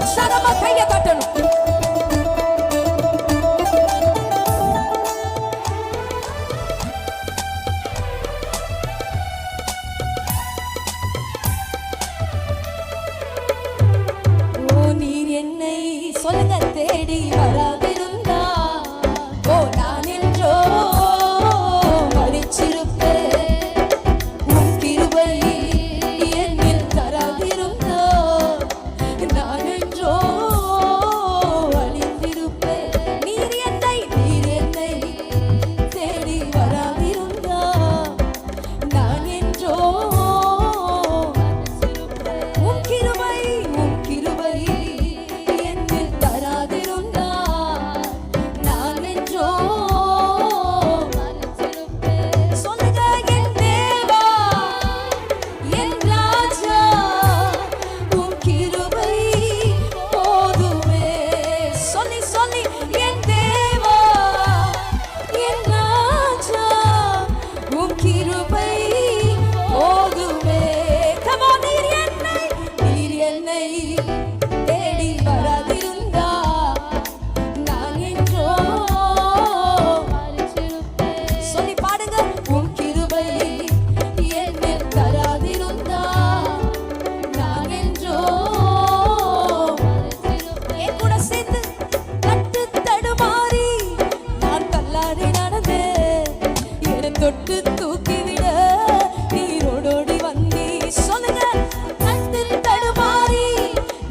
உற்சாகமா கைய தட்டணும். நீர் என்னை சொல்லுங்க தேடி வராதிருந்தா ஓ நான் என்றோ மடிச்சிருப்பேன். உன் கிருபை என்னில் தராதிருந்தா நான் என்றோ அழிந்திருப்பேன். நீர் என்னை தேடி வராதிருந்தா நான் என்றோ உன் கிருபை என்னில் தராதிருந்தா நான் என்றோ சொல்லுங்க என் தேவா என் ராஜா உன் கிருபை போதுமே. சொல்லி சொல்லி என் தேவா என் ராஜா உன் கிருபை போதுமே. Come on, நீர் என்னை தேடி வராதிருந்தா நான் என்றோ சொல்லி பாடுங்க. உன் கிருபை என்னில் தராதிருந்தா நான் என்றோ என் கூட சேர்ந்து தட்டு தடுமாறி நான் தள்ளாடி நடந்தேன். என்னை தொட்டு தூக்கிவிட நீரோடோடி வந்தீ. சொல்லுங்க தட்டு தடுமாறி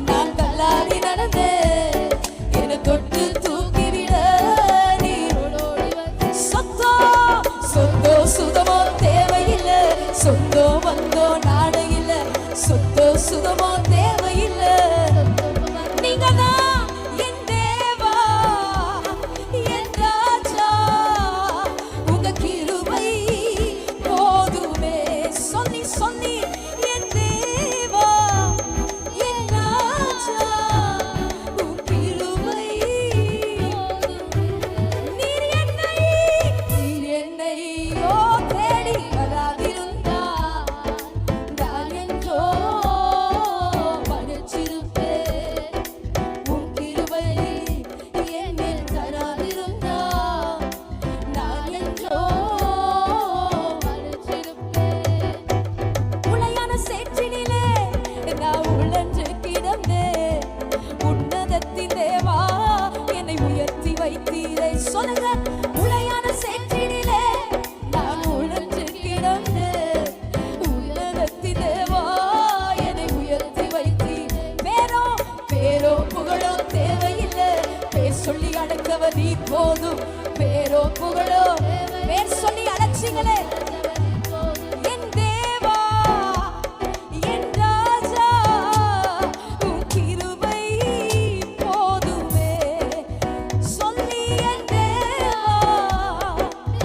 நான் தள்ளாடி நடந்தேன். என்னை தொட்டு தூக்கிவிட நீரோடோடி வந்தீ. சொத்தோ சொத்தோ சுகமோ தேவையில்லை, சொந்தோ வந்தோ நாடு இல்லை. சொத்தோ சுகமோ தேவையில்லை, நீங்க தான் என் தேவா என் ராஜா உங்க கிருபை போதுமே. சொல்லி சொல்லி என் தேவா என் ராஜா உன் கிருபை நீர் என்னை ஓ தேடி வராதிருந்தா நான் என்றோ மடிச்சிருப்பேன். உன் கிருபை என்னில் தராதிருந்தா நான் என்றோ மடிச்சிருப்பேன். உளையான சேற்றினிலே நான் உழன்று கிடந்தேன். உன்னதத்தின் தேவா என்னை உயர்த்தி வைத்தீரை. சொல்லுங்க உளையான சேற்றினிலே நான் உழன்று கிடந்தேன். உன்னதத்தின் தேவா என்னை உயர்த்தி வைத்தீர். பேரோ புகழோ தேவையில்லை, பேர் சொல்லி அழைக்கவர் நீ போதும். பேரோ புகழோ பேர் சொல்லி அழைச்சிங்களே என் தேவா என் ராஜா உன் கிருபை போதுமே. சொல்லி என் தேவா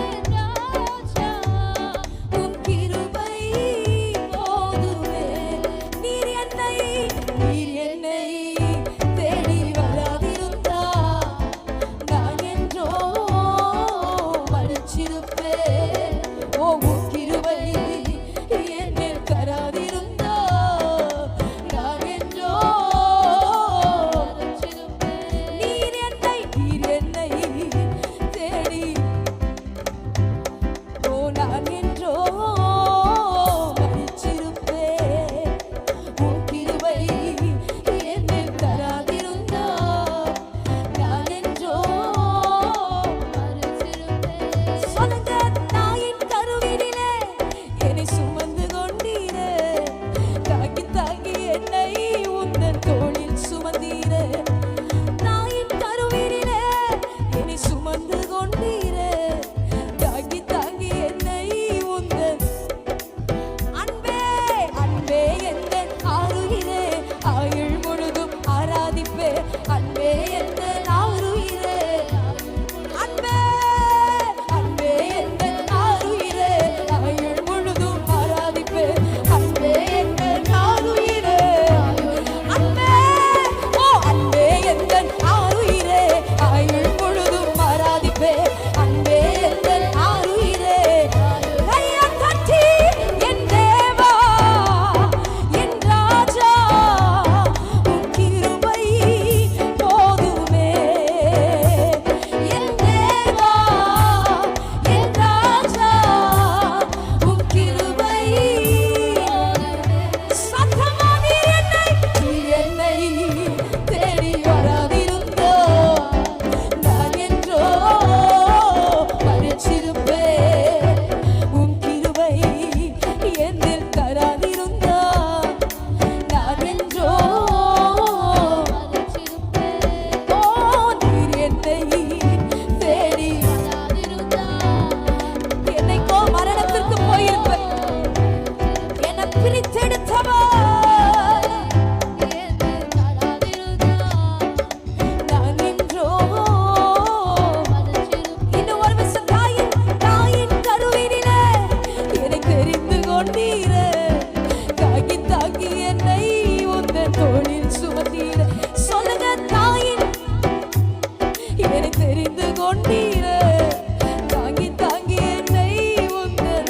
என் ராஜா உன் கிருபை போதுமே. நீர் என்னை தேடி வராதிருந்தா நான் என்றோ மடிச்சிருப்பேன். ஓ சுமந்தீர. சொல்லுங்க தாயின் என்னை தெரிந்து கொண்டீர. தாங்கி தாங்கி என்னை உந்தன்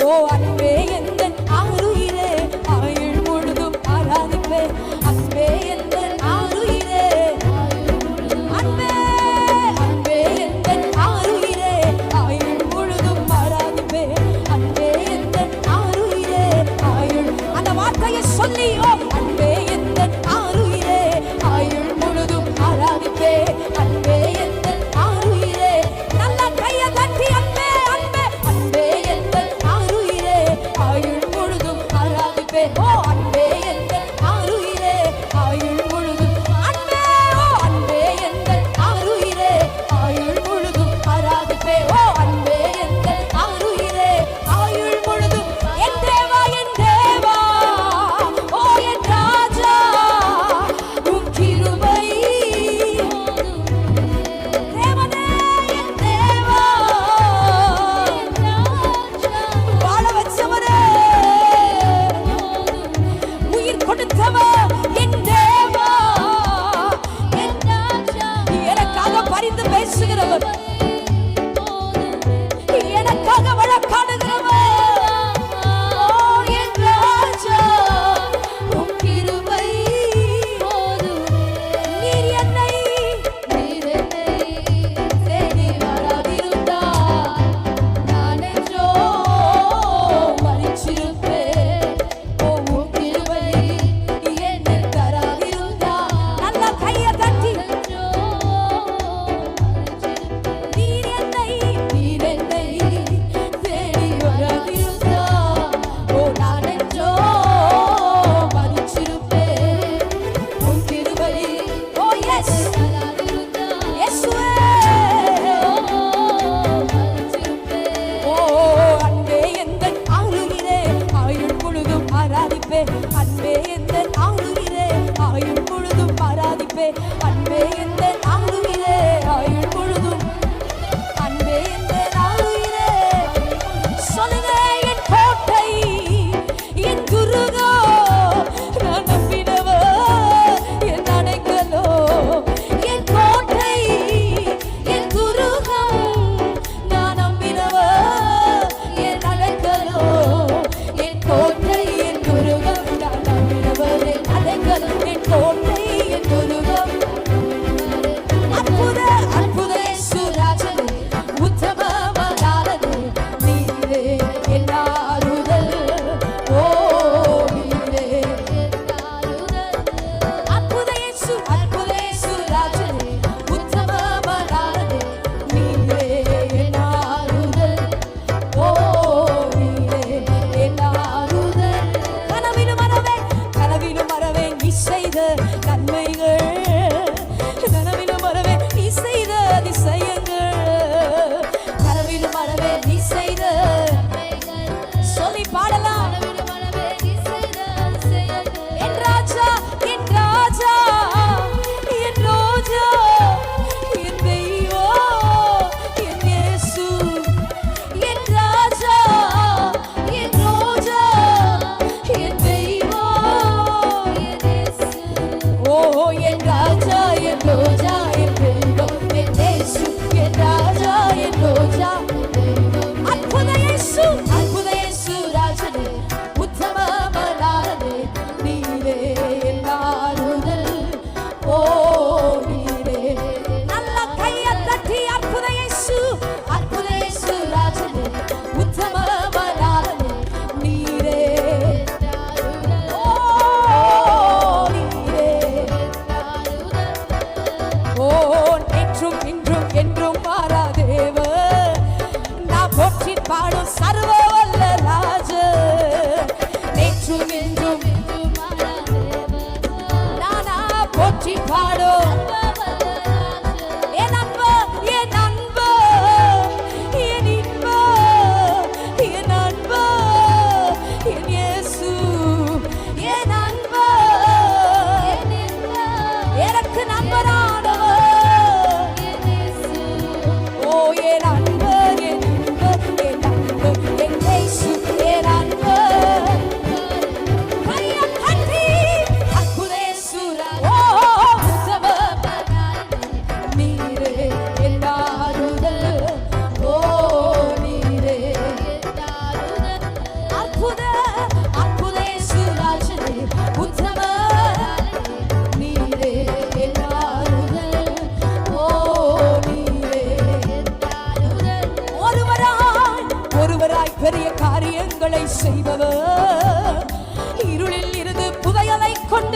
ஓ அன்பே எந்தன் ஆருயிரே ஆயுள் முழுதும் ஆராதிப்பே. அன்பே எந்தன் ஆருயிரே அன்பே அன்பே எந்தன் ஆருயிரே ஆயுள் முழுதும் ஆராதிப்பே. அன்பே எந்தன் ஆருயிரே ஆயுள் அந்த வார்த்தையை சொல்லி ஓ அன்பே எந்தன் ஆருயிரே ஆயுள் முழுதும் ஆராதிப்பே. அன்பே எந்தன் ஆருயிரே நல்ல கையை தட்டி அன்பே அன்பே அன்பே எந்தன் ஆருயிரே ஆயுள் முழுதும் ஆராதிப்பே. ஓ அன்பே எந்தன் ஆருயிரே ஆயுள் முழுதும் அன்பே ஓ அன்பே எந்தன் ஆருயிரே ஆயுள் முழுதும் ஆராதிப்பே. ஓ அன்பே எந்தன் ஆருயிரே ஆயுள் முழுதும் என் தேவா ஓ என் ராஜா உம் கிருபை தேவனே என் தேவா வாழ வச்சவரே உயிர் கொடுத்தவர் என் தேவா என் ராஜா எனக்காக பரிந்து பேசுகிறவர் எனக்காக வழக்காடுகிறவர் ஓ என் ராஜா உம் கிருபை நீர் என்னை தேடி வராதிருந்தால் நான் என்றோ மரிச்சிருப்பேன். ஓ உம் கிருபை என்னை தராதிருந்தால் நல்ல கையை தட்டி நீர் என்னை தேடி வராதிருந்தால் ஓ நான் என்றோ மரிச்சிருப்பேன். உம் கிருபை ஓ எஸ் இயேசுவே ஓ அன்பே எந்தன் ஆருயிரே ஆயுள் முழுதும் ஆராதிப்பே. அன்பே எந்தன் ஆருயிரே ஆயுள் முழுதும் ஆராதிப்பே. அன்பே எந்தன் ஆருயிரே ஆயுள் முழுதும் அன்பே எந்தன் ஆருயிரே சொல்லுங்க என் கோட்டை என் குருகோ நான் நம்பினவர் என் அடைக்கலோ. என் கோட்டை என் குருகம் நான் நம்பினவர் என் அடைக்கலோ. என் கோட்டை என் குருகம் நான் நம்பினவர் என் அடைக்கலம். என் கோட்டை என் குருகம் அற்புத அற்புத சுராஜனே உத்தமமனானதே நீரே என் ஆறுதல். ஓ நீரே என் ஆறுதல். அற்புத சுராஜனே உத்தமமனானதே நீரே என் ஆறுதல். ஓ நீரே என் ஆறுதல். கனவிலும் மறவே நீ செய்த நன்மைகள். கனவிலும் மறவே நீ செய்த அதிசயங்கள். கனவிலும் மறவே நீ செய்த சொல்லி பாடலாம். என் ராஜா என் ராஜா என் ரோஜா என் தெய்வம் என் இயேசு. என் ராஜா என் ரோஜா என் தெய்வம் என் இயேசு. ஓ என் ராஜா என் ரோஜா என் தெய்வம் என் இயேசு. என் ராஜா என் ரோஜா அற்புத இயேசு ராஜனே உத்தமமனானதே நீரே என் ஆறுதல். ஓ நீரே நல்ல கையை தட்டி அற்புத இயேசு ராஜனே உத்தமமனானதே நீரே ஓ நீரே ஓ நேற்றும் இன்றும் என்றும் மாறாதேவர் நான் போற்றி பாடும் சர்வ வல்ல ராஜ. நேற்றும் என்றும் நானா போற்றி பாடும் என் அன்பு என் அன்பு என் இன்பு என் அன்பு என் இயேசு. என் அன்பு எனக்கு நண்பரானவர் ஓ என் அன்பு என் அன்பு என் அன்பு என் இயேசு. என் அன்பு கையை தட்டி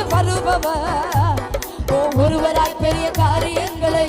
வருபவர் ஒருவராய் பெரிய காரியங்களை